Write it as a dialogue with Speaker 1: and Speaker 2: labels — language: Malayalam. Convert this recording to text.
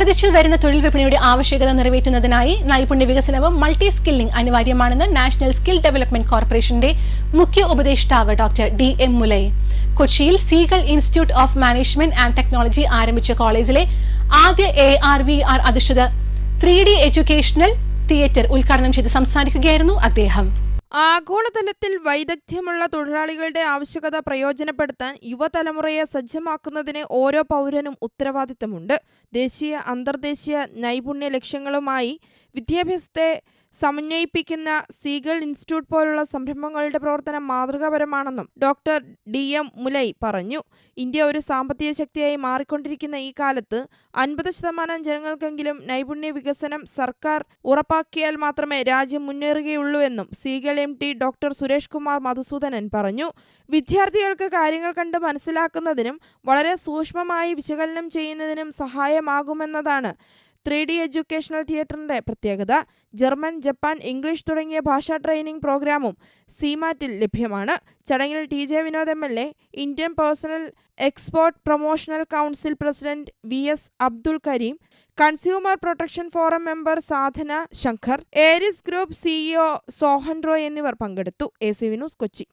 Speaker 1: വർദ്ധിച്ചു വരുന്ന തൊഴിൽ വിപണിയുടെ ആവശ്യകത നിറവേറ്റുന്നതിനായി നൈപുണ്യ വികസനവും മൾട്ടി സ്കില്ലിംഗ് അനിവാര്യമാണെന്ന് നാഷണൽ സ്കിൽ ഡെവലപ്മെന്റ് കോർപ്പറേഷന്റെ മുഖ്യ ഉപദേഷ്ടാവ് ഡോക്ടർ DM മുലൈ. കൊച്ചിയിൽ seagull institute of management and technology ആരംഭിച്ച കോളേജിലെ ആദ്യ AR/VR അധിഷ്ഠിത 3D എഡ്യൂക്കേഷണൽ തിയേറ്റർ ഉദ്ഘാടനം ചെയ്ത് സംസാരിക്കുകയായിരുന്നു അദ്ദേഹം.
Speaker 2: ആഗോളതലത്തിൽ വൈദഗ്ധ്യമുള്ള തൊഴിലാളികളുടെ ആവശ്യകത പ്രയോജനപ്പെടുത്താൻ യുവതലമുറയെ സജ്ജമാക്കുന്നതിന് ഓരോ പൗരനും ഉത്തരവാദിത്തമുണ്ട്. ദേശീയ അന്തർദേശീയ നൈപുണ്യ ലക്ഷ്യങ്ങളുമായി വിദ്യാഭ്യാസത്തെ സമന്വയിപ്പിക്കുന്ന സീഗൾ ഇൻസ്റ്റിറ്റ്യൂട്ട് പോലുള്ള സംരംഭങ്ങളുടെ പ്രവർത്തനം മാതൃകാപരമാണെന്നും ഡോക്ടർ DM മുലൈ പറഞ്ഞു. ഇന്ത്യ ഒരു സാമ്പത്തിക ശക്തിയായി മാറിക്കൊണ്ടിരിക്കുന്ന ഈ കാലത്ത് 50% ജനങ്ങൾക്കെങ്കിലും നൈപുണ്യ വികസനം സർക്കാർ ഉറപ്പാക്കിയാൽ മാത്രമേ രാജ്യം മുന്നേറുകയുള്ളൂ എന്നും Seagull MD doctor Suresh Kumar Madhusoodanan പറഞ്ഞു. വിദ്യാർത്ഥികൾക്ക് കാര്യങ്ങൾ കണ്ട് മനസ്സിലാക്കുന്നതിനും വളരെ സൂക്ഷ്മമായി വിശകലനം ചെയ്യുന്നതിനും സഹായമാകുമെന്നതാണ് 3D എഡ്യൂക്കേഷണൽ തിയേറ്ററിന്റെ പ്രത്യേകത. ജർമ്മൻ, ജപ്പാൻ, ഇംഗ്ലീഷ് തുടങ്ങിയ ഭാഷാ ട്രെയിനിംഗ് പ്രോഗ്രാമും CMAT-ൽ ലഭ്യമാണ്. ചടങ്ങിൽ TJ Vinod MLA, Indian personal export promotional council president VS Abdul Kareem, consumer protection forum member Sadhana Shankar, Aries group CEO Sohan Roy എന്നിവർ പങ്കെടുത്തു. ACV news, Kochi.